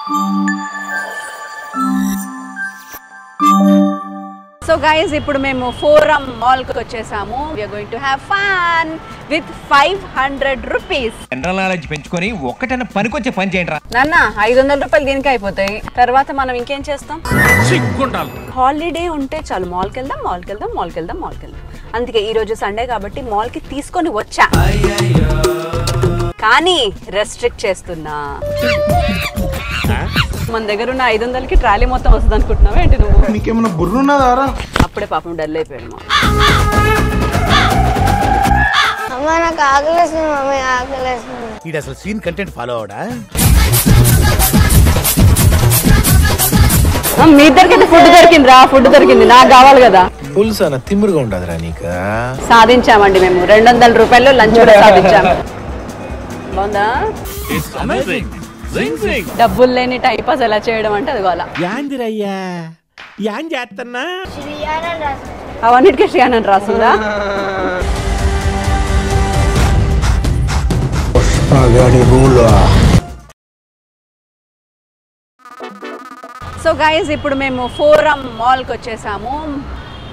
So guys ఇప్పుడు మేము forum mall కి వచ్చేసాము. We are going to have fun with 500 rupees. General knowledge పెంచుకొని ఒక్కటైనా పనికొచ్చే పని చేయండి. నాన్న 500 రూపాయలు దీనికి అయిపోతాయి. తర్వాత మనం ఇంకేం చేస్తాం? హాలిడే ఉంటే చాలు మాల్కి వెళ్దాం, మాల్కి వెళ్దాం, మాల్కి వెళ్దాం, మాల్కి వెళ్దాం. అందుకే ఈ రోజు సండే కాబట్టి మాల్ కి తీసుకొని వచ్చా, కానీ రెస్ట్రిక్ట్ చేస్తున్నా. మన దగ్గర ఉన్న 500కి ట్రాలీ మొత్తం వస్తుంది అనుకుంటున్నావా ఏంటి నువ్వు? నీకేమన్నా బుర్రున్నదారా? అప్పుడే పాపం డల్ అయిపోయాడు. అమ్మ నాకు ఆకలేస్తుంది మమ్మీ, ఆకలేస్తుంది. ఇది అసలు సీన్ కంటెంట్ ఫాలో అవడా? మీ ఇద్దరికైతే ఫుడ్ దొరికింది రా, ఫుడ్ దొరికింది. నాకు కావాలి కదా. పులుసా తిమ్మురుగా ఉండదురా నీకు? సాధించామండి మేము 200 రూపాయలు లంచ్ కూడా సాధించాము. బాగుందా? డబ్బులు లేని టైపాస్ ఎలా చేయడం అంటే అది గోల. అవన్నిటికీ శ్రీయానని రాస్తుందా? సో గైస్ ఇప్పుడు మేము ఫోరం మాల్కి వచ్చేసాము.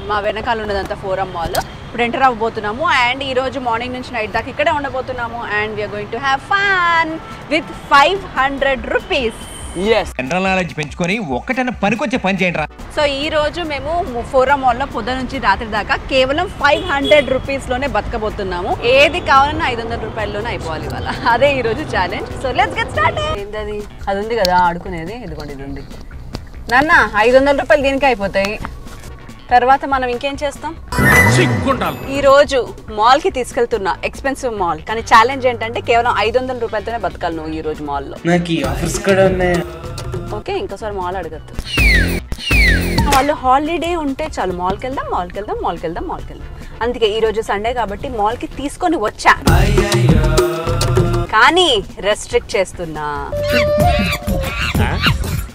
మా వెనకాల ఉన్నదంతా ఫోరం మాల్. ఇప్పుడు ఎంటర్ అవ్వబోతున్నాము అండ్ ఈ రోజు మార్నింగ్ నుంచి నైట్ దాకా ఇక్కడే ఉండబోతున్నాము and we're going to have fun with 500 rupees. General knowledge పెంచుకొని ఒక్కటైనా పనికొచ్చే పని చేయండి. సో ఈ రోజు మేము ఫోరం మాల్లో పొద్దు నుంచి రాత్రి దాకా కేవలం 500 రూపీస్లోనే బతకబోతున్నాము. ఏది కావాలన్నా 500 రూపాయల్లోనే అయిపోవాలి ఇవాళ. అదే ఈ రోజు challenge. So let's get started. ఏంటది? అది ఉంది కదా ఆడుకునేది, ఇదిగోండి ఇది ఉంది. నాన్న 500 రూపాయలు దీనికి అయిపోతాయి. తర్వాత మనం ఇంకేం చేస్తాం? ఈ రోజు మాల్ కి తీసుకెళ్తున్నా, ఎక్స్పెన్సివ్ మాల్, కానీ ఛాలెంజ్ ఏంటంటే కేవలం 500 రూపాయలతోనే బతకాలి నువ్వు ఈ రోజు మాల్లో. ఓకే, ఇంకోసారి మాల్ అడగద్దు. వాళ్ళు హాలిడే ఉంటే చాలు మాల్కి వెళ్దాం, మాల్కి వెళ్దాం, మాల్కి వెళ్దాం, మాల్కి వెళ్దాం. అందుకే ఈ రోజు సండే కాబట్టి మాల్ కి తీసుకొని వచ్చా, కానీ రెస్ట్రిక్ట్ చేస్తున్నా.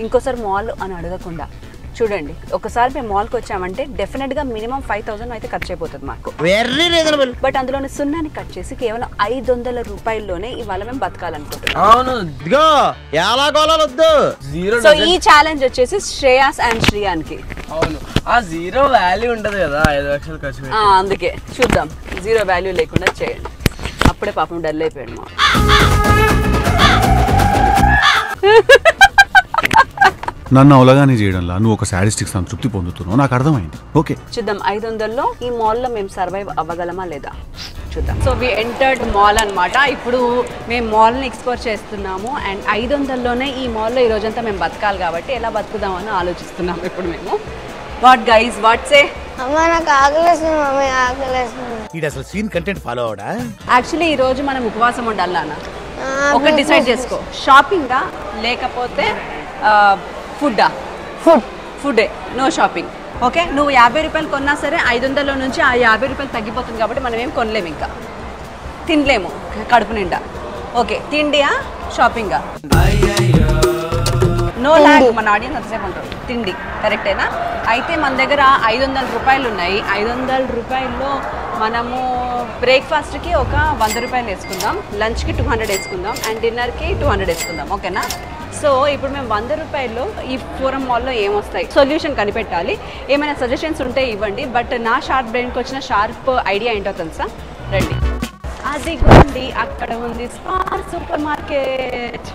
ఇంకోసారి మాల్ అని అడగకుండా చూడండి. ఒకసారి మేము మాల్కి వచ్చామంటే డెఫినెట్ గా మినిమం 5000 అయితే ఖర్చు అయిపోతుంది మాకు. Very reasonable. బట్ అందులోని సున్నాని కట్ చేసి కేవలం 500 రూపాయల్లోనే ఇవాళ మేము బతకాలనుకుంటున్నాం. సో ఈ ఛాలెంజ్ వచ్చేసి శ్రేయాస్ అండ్ శ్రీయాన్ కి. ఆ జీరో వాల్యూ ఉంటది కదా 5 లక్షలు ఖర్చు. అందుకే చూద్దాం, జీరో వాల్యూ లేకుండా చేయండి. అప్పుడే పాపం డల్ అయిపోయాడు మా. నన్ను అవలగానే చేయడంలా నువ్వు ఒక సాడిస్టిక్ సంతృప్తి పొందుతున్నావు, నాకు అర్థమైంది. ఓకే చూద్దాం 500లో ఈ మాల్లో మేము సర్వైవ్ అవ్వగలమా లేదా చూద్దాం. సో వి ఎంటర్డ్ మాల్ అనమాట. ఇప్పుడు మేము మాల్ని ఎక్స్ప్లోర్ చేస్తున్నాము అండ్ 500లోనే ఈ మాల్లో ఈ రోజంతా మేము బతకాలి కాబట్టి ఎలా బతుకుదామని ఆలోచిస్తున్నాము ఇప్పుడు మేము. What guys, what say? అమ్మ నాకు ఆకలేస్తుంది మమ్మీ, ఆకలేస్తుంది. ఇది అసలు సీన్ కంటెంట్ ఫాలో అవడా? యాక్చువల్లీ ఈ రోజు మనం ఉపవాసం ఉండాలి నాన్న. ఒకటి డిసైడ్ చేసుకో, షాపింగా లేకపోతే ఫుడ్డా? ఫుడే, నో షాపింగ్. ఓకే, నువ్వు 50 రూపాయలు కొన్నా సరే 500లో నుంచి ఆ 50 రూపాయలు తగ్గిపోతుంది కాబట్టి మనం ఏం కొనలేము, ఇంకా తినలేము కడుపు నిండా. ఓకే, తిండియా షాపింగా? నో ల్యాక్, మన ఆడియన్స్ అంతసేపు ఉంటారు. తిండి కరెక్టేనా? అయితే మన దగ్గర 500 రూపాయలు ఉన్నాయి. 500 రూపాయల్లో మనము బ్రేక్ఫాస్ట్కి ఒక 100 రూపాయలు వేసుకుందాం, లంచ్కి 200 వేసుకుందాం అండ్ డిన్నర్కి 200 వేసుకుందాం. ఓకేనా? సో ఇప్పుడు మేము 100 రూపాయల్లో ఈ ఫోరం మాల్లో ఏమొస్తాయి సొల్యూషన్ కనిపెట్టాలి. ఏమైనా సజెషన్స్ ఉంటే ఇవ్వండి. బట్ నా షార్ప్ బ్రెయిన్కి వచ్చిన షార్ప్ ఐడియా ఏంటో తెలుసా? రండి. అది గుండి అక్కడ ఉంది star super market.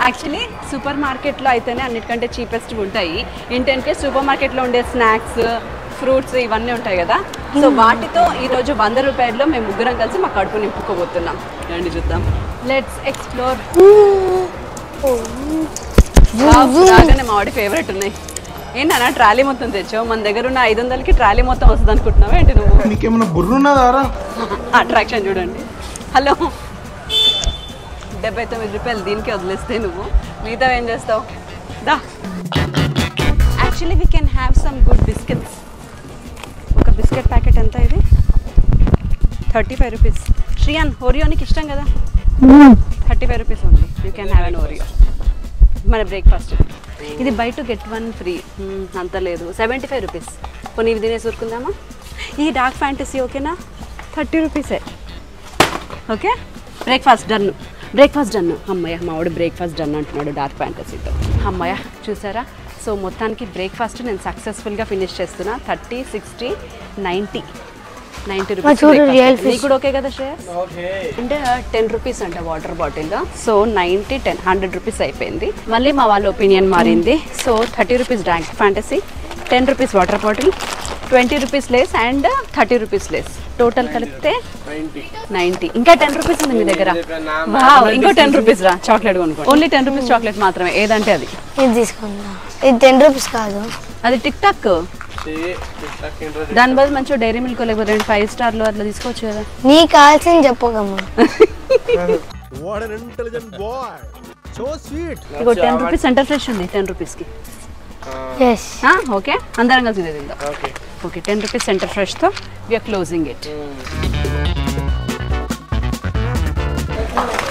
Actually super మార్కెట్లో అయితేనే అన్నిటికంటే చీపెస్ట్ ఉంటాయి. ఏంటంటే సూపర్ మార్కెట్లో ఉండే స్నాక్స్, ఫ్రూట్స్ ఇవన్నీ ఉంటాయి కదా. సో వాటితో ఈరోజు 100 రూపాయల్లో మేము ముగ్గురం కలిసి మా కడుపు నింపుకోబోతున్నాం. రండి చూద్దాం. Let's explore. రాగానే మా వాడి ఫేవరెట్ ఉన్నాయి. ఏంటన్నా ట్రాలీ మొత్తం తెచ్చావు? మన దగ్గర ఉన్న 500కి ట్రాలీ మొత్తం వస్తుంది అనుకుంటున్నావా ఏంటి నువ్వు? నీకేమన్నా బుర్రున్నదారా? అట్రాక్షన్ చూడండి. హలో, 79 రూపాయలు దీనికి వదిలేస్తే నువ్వు మిగతా ఏం చేస్తావు? దా. Actually we can have some good biscuits. ఒక బిస్కెట్ ప్యాకెట్ ఎంత ఇది? 35 రూపీస్. శ్రీయాన్, ఓరియో నీకు ఇష్టం కదా? 35 రూపీస్ ఉంది. You can have an Oreo. మన బ్రేక్ఫాస్ట్ ఇది బై టు గెట్ 1 ఫ్రీ. అంత లేదు, 75 రూపీస్. కొన్ని ఇవి తినేసి ఊరుకుందామా? ఈ డార్క్ ఫ్యాంటసీ ఓకేనా? 30 రూపీసే. Okay, breakfast done. Breakfast done. అమ్మయ్య మా వాడు బ్రేక్ఫాస్ట్ డన్ అంటున్నాడు డార్క్ ఫ్యాంటసీతో. అమ్మయ్య చూసారా. సో మొత్తానికి బ్రేక్ఫాస్ట్ నేను సక్సెస్ఫుల్గా ఫినిష్ చేస్తున్నా. 30, 60, 90 రూపీస్. నీకు కూడా ఓకే కదా శ్రేయస్? అంటే 10 రూపీస్ అంట వాటర్ బాటిల్. సో 90, 10, 100 రూపీస్ అయిపోయింది. మళ్ళీ మా వాళ్ళ ఒపీనియన్ మారింది. So 30 rupees Dark Fantasy, 10 rupees water bottle, 20 rupees Lay's and 30 rupees Lay's. Total కలిపితే 90. ఇంకా 10 రూపీస్ ఉంది మీ దగ్గర. ఇంకో 10 రూపీస్ రా చాక్లెట్ కొనుక్కో. ఓన్లీ 10 రూపీస్ చాక్లెట్ మాత్రమే. ఏదంటే అది. ఇది తీసుకుందా. ఇది 10 రూపీస్ కాదు, అది టిక్ టాక్. దాని బదులు మంచిగా డైరీ మిల్క్ లేకపోతే 5 స్టార్లు అట్లా తీసుకోవచ్చు కదా. నీకు కావాల్సింది చెప్పగమ్మా. ఇగో 10 రూపీస్ సెంటర్ ఫ్రెష్ ఉంది 10 రూపీస్కి. ఓకే అందరం కలిసి తిందాం. ఓకే 10 రూపీస్ సెంటర్ ఫ్రెష్తో we're closing it.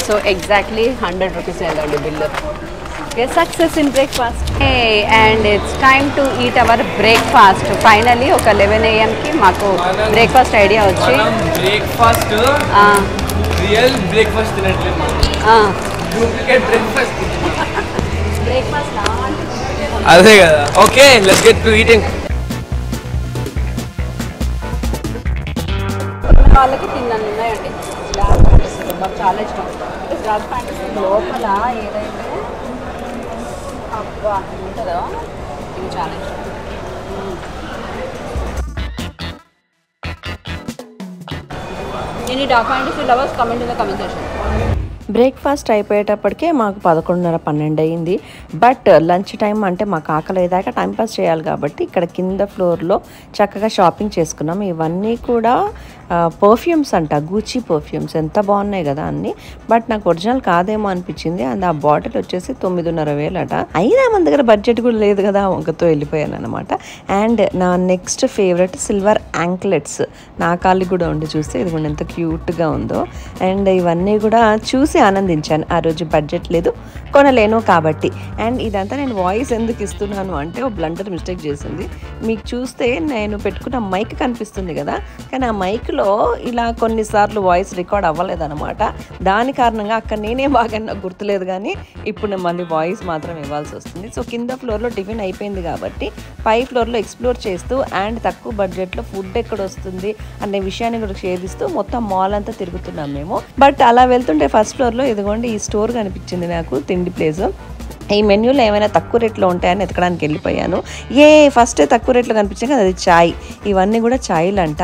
So exactly 100 rupees వెళ్ళండి bill. Success in breakfast. And it's time to eat our breakfast. Finally ఒక 11 AM మాకు బ్రేక్ఫాస్ట్ ఐడియా వచ్చి బ్రేక్ఫాస్ట్ రియల్ బ్రేక్ఫాస్ట్ తినట్లేదు, డూప్లికేట్ బ్రేక్ఫాస్ట్. బ్రేక్ఫాస్ట్ అదే కదా. Okay let's get to eating. వాళ్ళకి తిన్నాను ఉన్నాయండి. మాకు చాలా ఇష్టం డార్క్ ఫ్యాంటసీ. లోపల ఏదైతే అబ్బా ఉంటుందో ఇది చాలా ఇష్టం. Any Dark Fantasy lovers comment in the comment section. Breakfast అయిపోయేటప్పటికే మాకు 11:30, 12 అయింది. బట్ లంచ్ టైం అంటే మాకు ఆకలి అయ్యేదాకా టైంపాస్ చేయాలి కాబట్టి ఇక్కడ కింద ఫ్లోర్లో చక్కగా షాపింగ్ చేసుకున్నాం. ఇవన్నీ కూడా పర్ఫ్యూమ్స్ అంట, గూచీ పర్ఫ్యూమ్స్. ఎంత బాగున్నాయి కదా అన్నీ. బట్ నాకు ఒరిజినల్ కాదేమో అనిపించింది. అండ్ ఆ బాటిల్ వచ్చేసి 9,500 అట. అయినా మన దగ్గర బడ్జెట్ కూడా లేదు కదా, వంకతో వెళ్ళిపోయాను అనమాట. అండ్ నా నెక్స్ట్ ఫేవరెట్ సిల్వర్ యాంక్లెట్స్. నా కాళ్ళు కూడా ఉండి చూస్తే ఇది కూడా ఎంత క్యూట్గా ఉందో. అండ్ ఇవన్నీ కూడా చూసి ఆనందించాను. ఆ రోజు బడ్జెట్ లేదు, కొనలేను కాబట్టి. అండ్ ఇదంతా నేను వాయిస్ ఎందుకు ఇస్తున్నాను అంటే ఓ బ్లండర్ మిస్టేక్ చేసింది. మీకు చూస్తే నేను పెట్టుకున్న మైక్ కనిపిస్తుంది కదా, కానీ ఆ మైక్లో ఇలా కొన్నిసార్లు వాయిస్ రికార్డ్ అవ్వలేదన్నమాట. దాని కారణంగా అక్కడ నేనే బాగా నాకు గుర్తులేదు, కానీ ఇప్పుడు నేను మళ్ళీ వాయిస్ మాత్రం ఇవ్వాల్సి వస్తుంది. సో కింద ఫ్లోర్లో టిఫిన్ అయిపోయింది కాబట్టి పై ఫ్లోర్లో ఎక్స్ప్లోర్ చేస్తూ అండ్ తక్కువ బడ్జెట్లో ఫుడ్ ఎక్కడ వస్తుంది అనే విషయాన్ని కూడా ఛేదిస్తూ మొత్తం మాల్ అంతా తిరుగుతున్నాం మేము. బట్ అలా వెళ్తుంటే ఫస్ట్ ఫ్లోర్లో ఇదిగోండి ఈ స్టోర్ కనిపించింది నాకు, తిండి ప్లేస్. ఈ మెన్యూలో ఏమైనా తక్కువ రేట్లో ఉంటాయని ఎతకడానికి వెళ్ళిపోయాను. ఫస్టే తక్కువ రేట్లో కనిపించాయి కదా, అది చాయ్. ఇవన్నీ కూడా చాయ్లు అంట.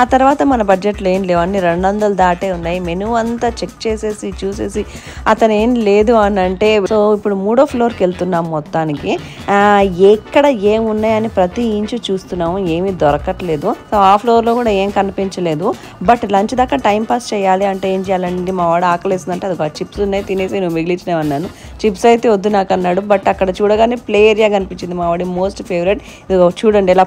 ఆ తర్వాత మన బడ్జెట్లో ఏం లేవు, అన్ని 200 దాటే ఉన్నాయి. మెనూ అంతా చెక్ చేసేసి చూసేసి అతను ఏం లేదు అని అంటే, సో ఇప్పుడు 3వ ఫ్లోర్కి వెళ్తున్నాం. మొత్తానికి ఎక్కడ ఏం ఉన్నాయని ప్రతి ఇంచు చూస్తున్నాము, ఏమీ దొరకట్లేదు. సో ఆ ఫ్లోర్లో కూడా ఏం కనిపించలేదు. బట్ లంచ్ దాకా టైం పాస్ చేయాలి అంటే ఏం చేయాలండి, మా వాడు ఆకలేస్తుందంటే అది చిప్స్ ఉన్నాయి తినేసి నువ్వు మిగిలిచినవి అన్నాను. చిప్స్ అయితే వద్దు నాకు అన్నాడు. బట్ అక్కడ చూడగానే ప్లే ఏరియా కనిపించింది, మా వాడి మోస్ట్ ఫేవరెట్. ఇది చూడండి ఇలా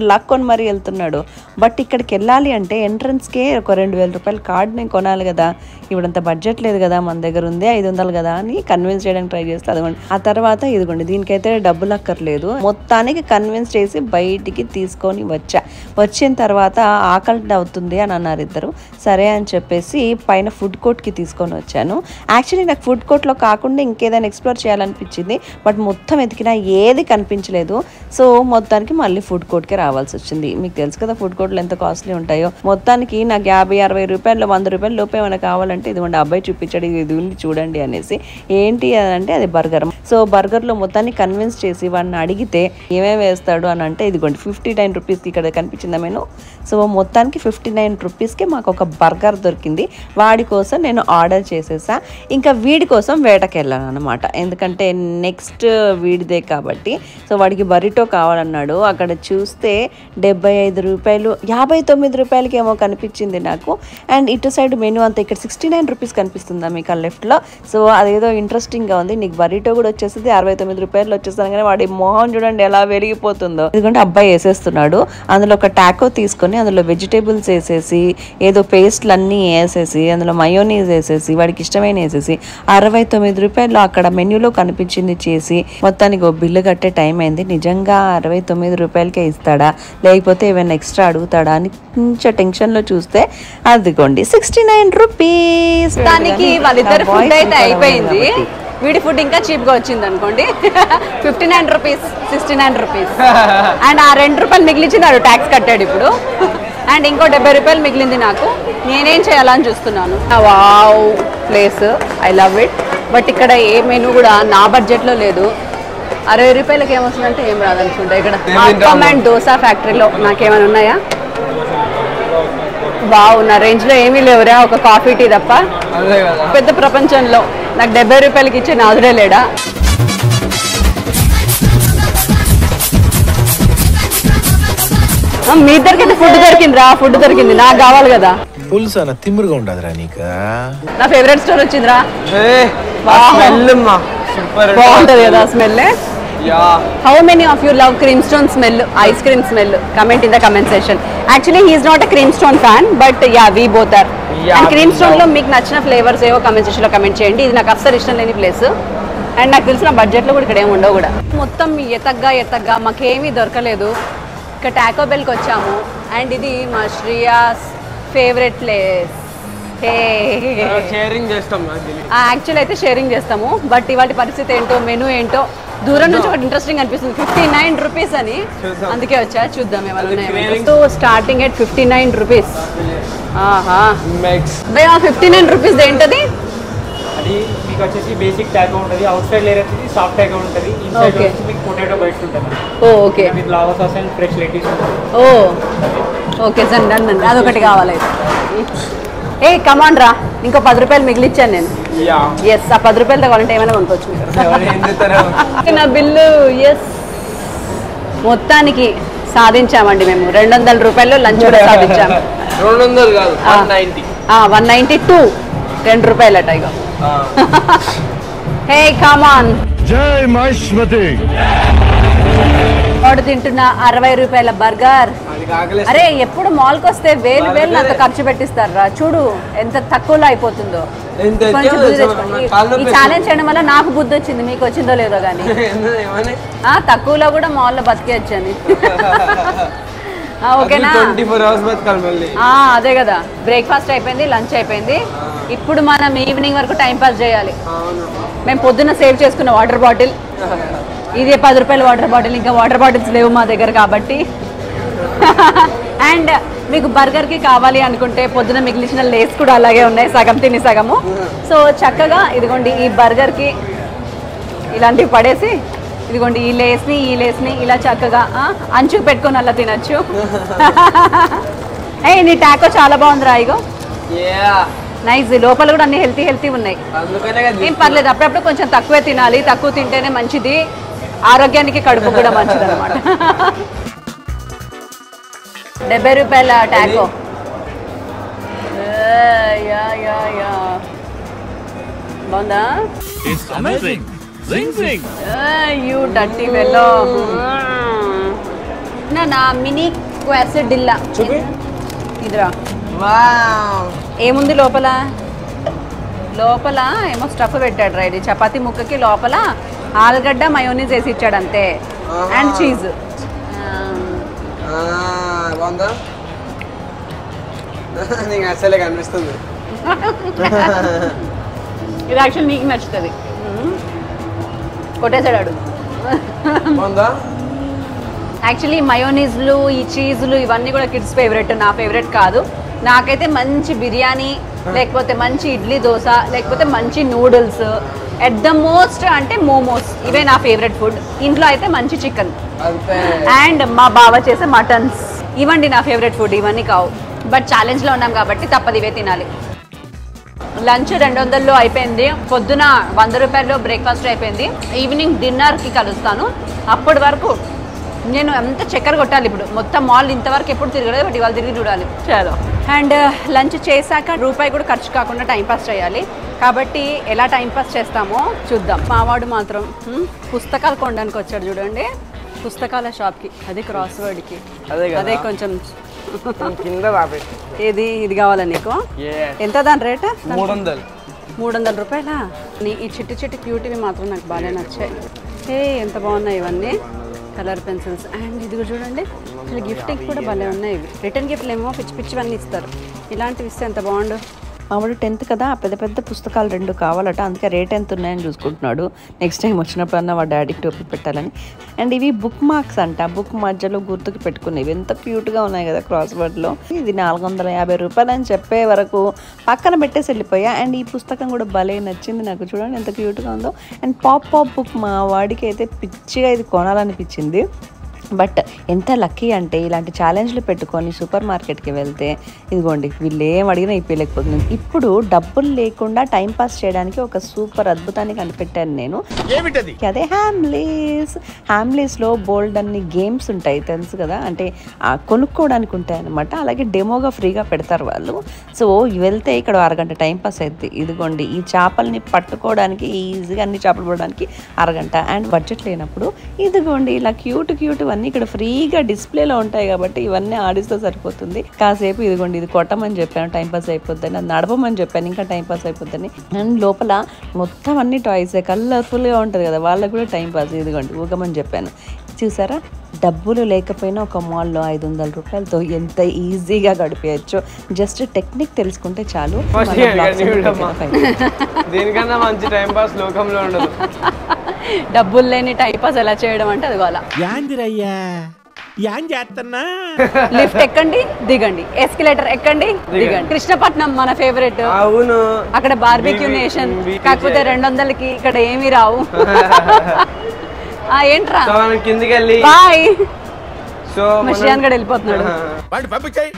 లాక్కొని మరీ వెళ్తున్నాడు. బట్ ఇక్కడికి వెళ్ళాలి అంటే ఎంట్రన్స్కే ఒక 2,000 రూపాయల కార్డు నేను కొనాలి కదా. ఇప్పుడంత బడ్జెట్ లేదు కదా, మన దగ్గర ఉంది 500 కదా అని కన్విన్స్ చేయడానికి ట్రై చేస్తే అదిగోండి. ఆ తర్వాత ఇదిగోండి దీనికైతే డబ్బులు అక్కర్లేదు. మొత్తానికి కన్విన్స్ చేసి బయటికి తీసుకొని వచ్చిన తర్వాత ఆకలి అవుతుంది అని అన్నారు ఇద్దరు. సరే అని చెప్పేసి పైన ఫుడ్ కోర్ట్కి తీసుకొని వచ్చాను. యాక్చువల్లీ నాకు ఫుడ్ కోర్ట్లో కాకుండా ఇంకేదైనా ఎక్స్ప్లోర్ చేయాలనిపించింది. బట్ మొత్తం ఎతికినా ఏది కనిపించలేదు. సో మొత్తానికి మళ్ళీ ఫుడ్ కోర్ట్కి రావాల్సి వచ్చింది. మీకు తెలుసు కదా ఫుడ్ కోర్ట్లో ఎంత కాస్ట్లీ ఉంటాయో. మొత్తానికి నాకు 50-60 రూపాయలు 100 రూపాయలు లోపు ఏమైనా కావాలంటే ఇదిగోండి అబ్బాయి చూపించాడు, ఇది ఉంది చూడండి అనేసి. ఏంటి అంటే అది బర్గర్. సో బర్గర్లో మొత్తాన్ని కన్విన్స్ చేసి వాడిని అడిగితే ఏమేమి వేస్తాడు అని అంటే ఇదిగోండి 59 రూపీస్కి ఇక్కడ కనిపించిందా మెను. సో మొత్తానికి 59 రూపీస్కి మాకు ఒక బర్గర్ దొరికింది. వాడి కోసం నేను ఆర్డర్ చేసేసా. ఇంకా వీడి కోసం వేటకి వెళ్ళాను అనమాట, ఎందుకంటే నెక్స్ట్ వీడిదే కాబట్టి. సో వాడికి బరిటో కావాలన్నాడు. అక్కడ చూస్తే 75 రూపాయలు 59 రూపాయలకి ఏమో కనిపించింది నాకు. అండ్ ఇటు సైడ్ మెనూ అంతా ఇక్కడ 69 రూపీస్ కనిపిస్తుందా మీకు ఆ లెఫ్ట్లో. సో అదేదో ఇంట్రెస్టింగ్గా ఉంది. నీకు బరిటో కూడా వచ్చేసింది, 69 రూపాయలు వచ్చేస్తాను. కానీ వాడి మొహం చూడండి ఎలా వెలిగిపోతుందో. ఎందుకంటే అబ్బాయి వేసేస్తున్నాడు. అందులో ఒక టాకో తీసుకొని అందులో వెజిటేబుల్స్ వేసేసి ఏదో పేస్ట్లు అన్నీ వేసేసి అందులో మయోనీస్ వేసేసి వాడికి ఇష్టమైన వేసేసి 69 రూపాయలు అక్కడ మెన్యూలో కనిపించింది చేసి మొత్తానికి బిల్లు కట్టే టైం అయింది. నిజంగా 69 రూపాయలకే ఇస్తాడా లేకపోతే ఏమైనా ఎక్స్ట్రా అడుగుతాడా అని కొంచెం టెన్షన్ లో చూస్తే అదిగోండి 69 రూపీస్. దానికి వాళ్ళిద్దరు ఫుడ్ అయితే అయిపోయింది. వీడి ఫుడ్ ఇంకా చీప్ గా వచ్చింది అనుకోండి. 59 రూపీస్, 69 రూపీస్. అండ్ ఆ 2 రూపాయలు మిగిలించినాడు, ట్యాక్స్ కట్టాడు ఇప్పుడు. అండ్ ఇంకో 70 రూపాయలు మిగిలింది నాకు. నేనేం చేయాలని చూస్తున్నాను. Wow place, I love it. But ఇక్కడ ఏ మెనూ కూడా నా బడ్జెట్ లో లేదు. 60 రూపాయలకి ఏమొస్తుందంటే ఏం రాదనుకుంటా. ఇక్కడ ఆప్పమ్ అండ్ దోసా ఫ్యాక్టరీలో నాకేమైనా ఉన్నాయా? వావ్, నా రేంజ్ లో ఏమీ లేవురా, ఒక కాఫీ టీ తప్ప. పెద్ద ప్రపంచంలో నాకు 70 రూపాయలకి ఇచ్చే నాదుడే లేడా? మీ ఇద్దరికైతే ఫుడ్ దొరికిందిరా, ఫుడ్ దొరికింది. నాకు కావాలి కదా. పులుసు అన్న తిమ్మురుగా ఉండదురా నీకు. నా ఫేవరెట్ స్టోర్ వచ్చిందిరా. బాగుంటది కదా smell. How many of you love creamstone smell, ice cream smell? Comment in the comment section. Actually he is not a creamstone fan, but yeah, we both are. And creamstone లో మీకు నచ్చిన flavours ఏవో comment section లో comment చేయండి. ఇది నాకు అస్సలు ఇష్టం లేని ప్లేస్. అండ్ నాకు తెలిసిన బడ్జెట్ లో కూడా ఇక్కడ ఏమి ఉండవు కూడా. మొత్తం ఎతగ్గా మాకేమీ దొరకలేదు. ఇక్కడ టాకో బెల్కి వచ్చాము. అండ్ ఇది మా శ్రీయాస్ ఫేవరెట్ ప్లేస్. యాక్చువల్ అయితే షేరింగ్ చేస్తాము. బట్ ఇవాటి పరిస్థితి ఏంటో, మెనూ ఏంటో దూరం నుంచి ఒకటి ఇంట్రెస్టింగ్ అనిపిస్తుంది. 59 రూపీస్ అని, అందుకే వచ్చా. చూద్దాం ఏమన్నా. So starting at 59 rupees. 59 rupees ఏంటది? అది మీకు వచ్చేసి బేసిక్ టాకో ఉంటుంది, అవుట్ సైడ్ లేయర్ వచ్చేసి సాఫ్ట్ టాకో ఉంటుంది, ఇన్సైడ్ వచ్చేసి మీకు పొటాటో బైట్స్ ఉంటుంది. Okay, with lava sauce and fresh lettuce ఉంటుంది. Okay sir, done. అదొకటి కావాలి. ఏ కమాన్ రా, ఇంకో 10 రూపాయలు మిగిలిచ్చాను నేను. ఎస్, ఆ 10 రూపాయలతో కావాలంటే ఏమైనా కొనుక్కోవచ్చు. నా బిల్లు. ఎస్, మొత్తానికి సాధించామండి మేము. 200 రూపాయలు లంచ్ కూడా సాధించాము. 200 కాదు, 190. 192, 2 రూపాయలట. ఇగో హే కమాన్. జై మహేష్మతి. వాడు తింటున్న 60 రూపాయల బర్గర్. అరే ఎప్పుడు మాల్కి వస్తే వేలు నాతో ఖర్చు పెట్టిస్తారా? చూడు ఎంత తక్కువలో అయిపోతుందో. కొంచెం బుద్ధి తెచ్చుకోండి. ఈ ఛాలెంజ్ చేయడం వల్ల నాకు బుద్ధి వచ్చింది, మీకు వచ్చిందో లేదో కానీ. తక్కువలో కూడా మాల్లో బతికేయచ్చని. ఓకేనా? అదే కదా, బ్రేక్ఫాస్ట్ అయిపోయింది, లంచ్ అయిపోయింది. ఇప్పుడు మనం ఈవినింగ్ వరకు టైం పాస్ చేయాలి. మేము పొద్దున్న సేవ్ చేసుకున్న వాటర్ బాటిల్ ఇదే 10 రూపాయల వాటర్ బాటిల్. ఇంకా వాటర్ బాటిల్స్ లేవు మా దగ్గర కాబట్టి. అండ్ మీకు బర్గర్కి కావాలి అనుకుంటే పొద్దున మిగిలిచిన లేస్ కూడా అలాగే ఉన్నాయి, సగం తిని సగము. సో చక్కగా ఇదిగోండి ఈ బర్గర్కి ఇలాంటివి పడేసి, ఇదిగోండి ఈ లేస్ని ఇలా చక్కగా అంచుకు పెట్టుకొని అలా తినచ్చు. నీ టాకో చాలా బాగుందిరా. ఇగో నైస్. లోపల కూడా అన్ని హెల్తీ ఉన్నాయి. ఏం పర్లేదు, అప్పుడప్పుడు కొంచెం తక్కువే తినాలి. తక్కువ తింటేనే మంచిది, ఆరోగ్యానికి కడుపు కూడా మంచిది అనమాట. 70 రూపాయల టాకో. బాగుందా? You dirty fellow. నా మినీ క్వాసిడిల్లా ఇదిరా. ఏముంది లోపల? ఏమో స్టఫ్ పెట్టాడు రా. ఇది చపాతీ ముక్కకి లోపల ఆలుగడ్డ మయోనీస్ వేసి ఇచ్చాడు అంతే. And cheese. అసలే కనిపిస్తుంది. ఇది యాక్చువల్ నీకు నచ్చుతుంది. కొట్టేసాడు. యాక్చువల్లీ మయోనీస్లు, ఈ చీజులు ఇవన్నీ కూడా కిడ్స్ ఫేవరెట్, నా ఫేవరెట్ కాదు. నాకైతే మంచి బిర్యానీ, లేకపోతే మంచి ఇడ్లీ దోశ, లేకపోతే మంచి నూడిల్స్, ఎట్ ద మోస్ట్ అంటే మోమోస్, ఇవే నా ఫేవరెట్ ఫుడ్. ఇంట్లో అయితే మంచి చికెన్ అండ్ మా బావ చేసే మటన్స్, ఇవండి నా ఫేవరెట్ ఫుడ్. ఇవన్నీ కావు, బట్ ఛాలెంజ్లో ఉన్నాం కాబట్టి తప్పదు, ఇవే తినాలి. లంచ్ 200లో అయిపోయింది. పొద్దున 100 రూపాయలు బ్రేక్ఫాస్ట్ అయిపోయింది. ఈవినింగ్ డిన్నర్కి కలుస్తాను. అప్పటి వరకు నేను అంత చక్కెర కొట్టాలి ఇప్పుడు మొత్తం మాల్ ఇంతవరకు ఎప్పుడు తిరగలేదు బట్ ఇవాళ తిరిగి చూడాలి చలో అండ్ లంచ్ చేశాక రూపాయి కూడా ఖర్చు కాకుండా టైంపాస్ చేయాలి కాబట్టి ఎలా టైంపాస్ చేస్తామో చూద్దాం మావాడు మాత్రం పుస్తకాలు కొనడానికి వచ్చాడు చూడండి పుస్తకాల షాప్కి అది క్రాస్ వర్డ్కి అదే కొంచెం కింద ఏది ఇది కావాలా నీకు ఎంత దాని రేట్ 300 రూపాయలా ఈ చిట్టి చిట్టి క్యూటీవి మాత్రం నాకు బాగా నచ్చాయి ఎంత బాగున్నాయి ఇవన్నీ కలర్ పెన్సిల్స్ అండ్ ఇది చూడండి అసలు గిఫ్టింగ్ కూడా భలే ఉన్నాయి ఇవి రిటర్న్ గిఫ్ట్లు ఏమో పిచ్చి పిచ్చివన్నీ ఇస్తారు ఇలాంటివి ఇస్తే ఎంత బాగుండు మావాడు 10th కదా పెద్ద పెద్ద పుస్తకాలు 2 కావాలట అందుకే రేట్ ఎంత ఉన్నాయని చూసుకుంటున్నాడు నెక్స్ట్ టైం వచ్చినప్పుడన్నా వాడు డాడీకి టోపీ పెట్టాలని అండ్ ఇవి బుక్ మార్క్స్ అంట బుక్ మధ్యలో గుర్తుకు పెట్టుకునేవి ఎంత క్యూట్గా ఉన్నాయి కదా క్రాస్ వర్డ్లో ఇది 450 రూపాయలు అని చెప్పే వరకు పక్కన పెట్టేసి వెళ్ళిపోయా అండ్ ఈ పుస్తకం కూడా భలే నచ్చింది నాకు చూడండి ఎంత క్యూట్గా ఉందో అండ్ పాప్ బుక్ మా వాడికి అయితే పిచ్చిగా ఇది కొనాలనిపించింది బట్ ఎంత లక్కీ అంటే ఇలాంటి ఛాలెంజ్లు పెట్టుకొని సూపర్ మార్కెట్కి వెళ్తే ఇదిగోండి వీళ్ళు ఏం అడిగినా ఇప్పలేకపోతుంది ఇప్పుడు డబ్బులు లేకుండా టైం పాస్ చేయడానికి ఒక సూపర్ అద్భుతాన్ని కనిపెట్టాను నేను అదే హ్యామ్లీస్లో బోల్డ్ అన్ని గేమ్స్ ఉంటాయి తెలుసు కదా అంటే కొనుక్కోవడానికి ఉంటాయి అనమాట అలాగే డెమోగా ఫ్రీగా పెడతారు వాళ్ళు సో వెళ్తే ఇక్కడ అరగంట టైం పాస్ అవుతుంది ఇదిగోండి ఈ చేపల్ని పట్టుకోవడానికి ఈజీగా అన్ని చేపలు పడడానికి అరగంట అండ్ బడ్జెట్ లేనప్పుడు ఇదిగోండి ఇలా క్యూట్ అన్నీ ఇక్కడ ఫ్రీగా డిస్ప్లేలో ఉంటాయి కాబట్టి ఇవన్నీ ఆడిస్తే సరిపోతుంది కాసేపు ఇదిగోండి ఇది కొట్టమని చెప్పాను టైంపాస్ అయిపోద్దని అది నడపమని చెప్పాను ఇంకా టైంపాస్ అయిపోద్దని అండ్ లోపల మొత్తం అన్ని టాయ్స్ కలర్ఫుల్గా ఉంటుంది కదా వాళ్ళకు కూడా టైంపాస్ ఇదిగోండి ఊగమని చెప్పాను చూసారా డబ్బులు లేకపోయినా ఒక మాల్లో 500 రూపాయలతో ఎంత ఈజీగా గడిపేయచ్చు జస్ట్ టెక్నిక్ తెలుసుకుంటే చాలు దీనికన్నా మంచి టైం పాస్ లోకంలో ఉండదు డబ్బులు లేని టైంపాస్ ఎలా చేయడం అంటే అది వాళ్ళ లిఫ్ట్ ఎక్కండి దిగండి ఎస్కలేటర్ ఎక్కండి దిగండి కృష్ణపట్నం మన ఫేవరెట్ అవును అక్కడ బార్బిక్యూ నేషన్ కాకపోతే 200కి ఇక్కడ ఏమీ రావు ఏంట్రా కిందికి వెళ్ళి బాయ్ శ్రీయాన్ గడ వెళ్ళిపోతున్నాడు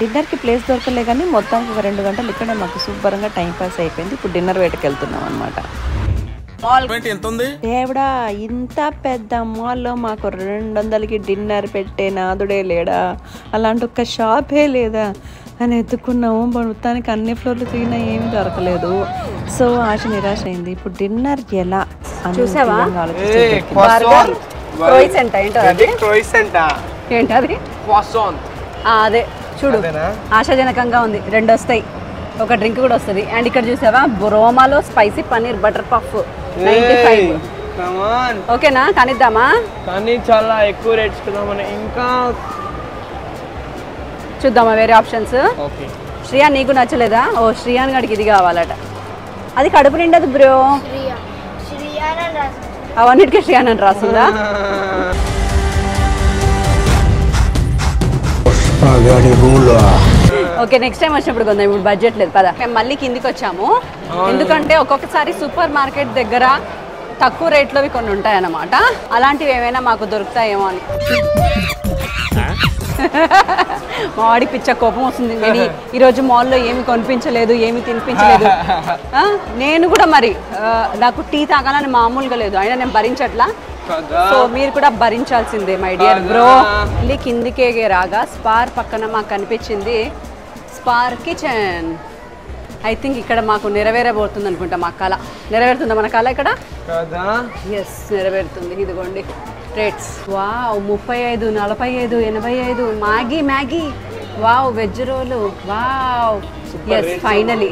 డిన్నర్ కి ప్లేస్ దొరకలే కానీ మొత్తానికి ఒక 2 గంటలు ఇక్కడే మాకు సూపర్ గా టైం పాస్ అయిపోయింది ఇప్పుడు డిన్నర్ వేటకి వెళ్తున్నాం అనమాట దేవుడా ఇంత పెద్ద మాల్లో మాకు 200కి డిన్నర్ పెట్టే నాదుడే లేడా అలాంటి ఒక్క షాపే లేదా అని ఎత్తుకున్నాము మొత్తానికి అన్ని ఫ్లోర్లు తిరిగినా ఏమి దొరకలేదు సో ఆశ నిరాశ అయింది ఇప్పుడు డిన్నర్ ఎలా చూసావా ఏంటది అదే చూడు ఆశాజనకంగా ఉంది 2 వస్తాయి ఒక డ్రింక్ కూడా వస్తుంది అండ్ ఇక్కడ చూసావా బ్రోమాలో స్పైసీ పన్నీర్ బటర్ పఫ్ 95 ఓకేనా కానిద్దామా కానీ చాలా ఎక్కువ రేట్స్ కదా మనం ఇంకా చూద్దామా వేరే ఆప్షన్స్ శ్రియా నీకు నచ్చలేదా ఓ శ్రియాన్ గడికి ఇది కావాలట అది కడుపు నిండదు బ్రో అవన్నిటికీ శ్రియాన్ అని రాస్తుందా ఓకే నెక్స్ట్ టైం వచ్చినప్పుడు కొందాం ఇప్పుడు బడ్జెట్ లేదు పదా మేము మళ్ళీ కిందికి వచ్చాము ఎందుకంటే ఒక్కొక్కసారి సూపర్ మార్కెట్ దగ్గర తక్కువ రేట్లోవి కొన్ని ఉంటాయన్నమాట అలాంటివి ఏమైనా మాకు దొరుకుతాయేమో అని మా వాడి పిచ్చ కోపం వస్తుంది నేను ఈరోజు మాల్లో ఏమి కొనిపించలేదు ఏమి తినిపించలేదు నేను కూడా మరి నాకు టీ తాగాలని మామూలుగా లేదు అయినా నేను భరించట్లా సో మీరు కూడా భరించాల్సిందే మై డియర్ బ్రో మళ్ళీ కిందికే రాగా స్పార్ పక్కన మాకు కనిపించింది స్పార్ కిచెన్ ఐ థింక్ ఇక్కడ మాకు నెరవేరబోతుంది అనుకుంటా మా కళ నెరవేరుతుందా మన కళ ఇక్కడ ఎస్ నెరవేరుతుంది ఇదిగోండి rates wow 35 45 85 Maggi wow veg roll wow yes finally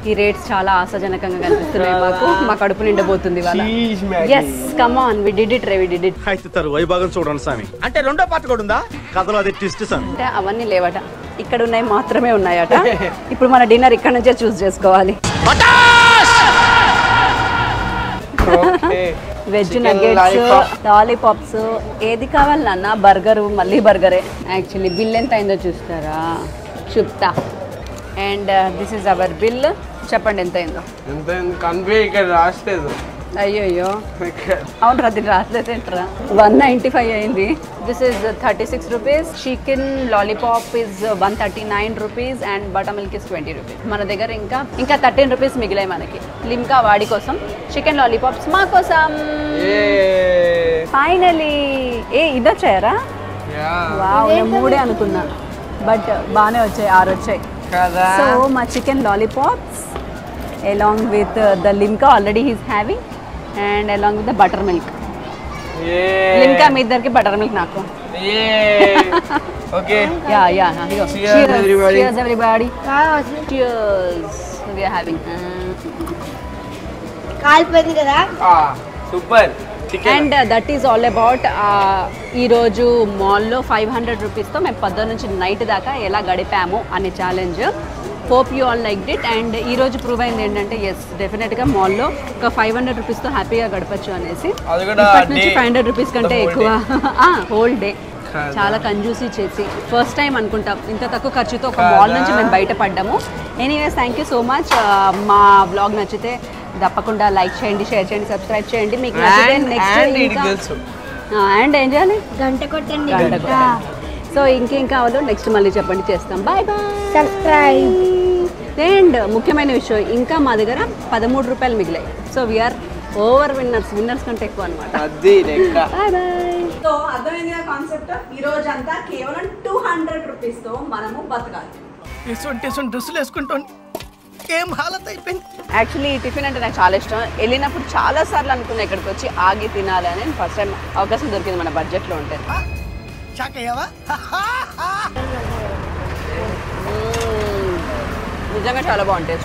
ఈ రేట్స్ చాలా ఆశాజనకంగా కనిపిస్తున్నాయి మాకు మా కడుపు నిండబోతుంది వాళ్ళ yes come on we did it అయితే తరువాయి భాగం చూడండి స్వామి అంటే రెండో పార్ట్ కూడా ఉందా కథలో అది ట్విస్ట్ స్వామి అంటే అవన్నీ లేవట ఇక్కడ ఉన్నాయి మాత్రమే ఉన్నాయట ఇప్పుడు మన డిన్నర్ ఇక్కడ నుంచే చూస్ చేసుకోవాలి వెజ్ నగెట్స్ లాలీపాప్స్ ఏది కావాలి నాన్న బర్గరు మళ్ళీ బర్గరే యాక్చువల్లీ బిల్ ఎంత అయిందో చూస్తారా చెప్తా and this is our bill చెప్పండి ఎంత అయిందో ఇక్కడ రాలేదు అయ్యో అవును అది రాలేదేంట్రా 195 అయింది this is 36 rupees chicken lollipop is 139 rupees and butter milk is 20 rupees మన దగ్గర ఇంకా 13 రూపీస్ మిగిలాయి మనకి లిమ్కా వాడి కోసం చికెన్ లాలీపాప్స్ మా కోసం ఫైనలీ ఇదొచ్చాయరా వావ్, నేను 3 అనుకున్నా బట్ బాగానే వచ్చాయి, 6 వచ్చాయి కదా. సో మా chicken lollipops along with the Limca already he's having and along with the buttermilk. Limca మీ ఇద్దరికి, బటర్ మిల్క్ నాకు. Okay yeah yeah Cheers, everybody. Cheers everybody. Cheers. We are having. కాలిపోయింది కదా. Super chicken. And that is all about ఈరోజు మాల్లో 500 రూపీస్తో మేము పొద్దున్న నుంచి నైట్ దాకా ఎలా గడిపాము అనే challenge. Hope you all like it. And ఈరోజు ప్రూవ్ అయింది ఏంటంటే ఎస్ డెఫినెట్గా మాల్లో ఒక 500 రూపీస్తో హ్యాపీగా గడపచ్చు అనేసి. అది కూడా ఇప్పటి నుంచి day. 500 రూపీస్ కంటే The whole ఎక్కువ హోల్ డే చాలా కంజూసీ చేసి ఫస్ట్ టైం అనుకుంటాం ఇంత తక్కువ ఖర్చుతో ఒక మాల్ నుంచి మేము బయటపడ్డాము. Anyways thank you so much. మా బ్లాగ్ నచ్చితే తప్పకుండా లైక్ చేయండి, షేర్ చేయండి, సబ్స్క్రైబ్ చేయండి. మీకు నచ్చితే నెక్స్ట్ అండ్ ఏం చేయాలి, గంట కొట్టండి. గంట కొట్టండి. సో ఇంకేం కావాలో నెక్స్ట్ మళ్ళీ చెప్పండి, చేస్తాం. Bye bye. సబ్స్క్రైబ్. అండ్ ముఖ్యమైన విషయం, ఇంకా మా దగ్గర 13 రూపాయలు మిగిలాయి. సో వీఆర్ ఓవర్ విన్నర్స్ కంటే ఎక్కువ అనమాట. Bye bye. సో అర్థమైంది కాన్సెప్ట్. ఈ రోజు అంతా కేవలం 200 రూపీస్తో మనము బతకాలి. డ్రెస్సులు వేసుకుంటాను ఏం హాలత్ అయిపోయింది. యాక్చువల్లీ ఈ టిఫిన్ అంటే నాకు చాలా ఇష్టం. వెళ్ళినప్పుడు చాలా సార్లు అనుకున్నా ఇక్కడికి వచ్చి ఆగి తినాలి అని. ఫస్ట్ టైం అవకాశం దొరికింది మన బడ్జెట్లో ఉంటే. నిజంగా చాలా బాగుంటుంది.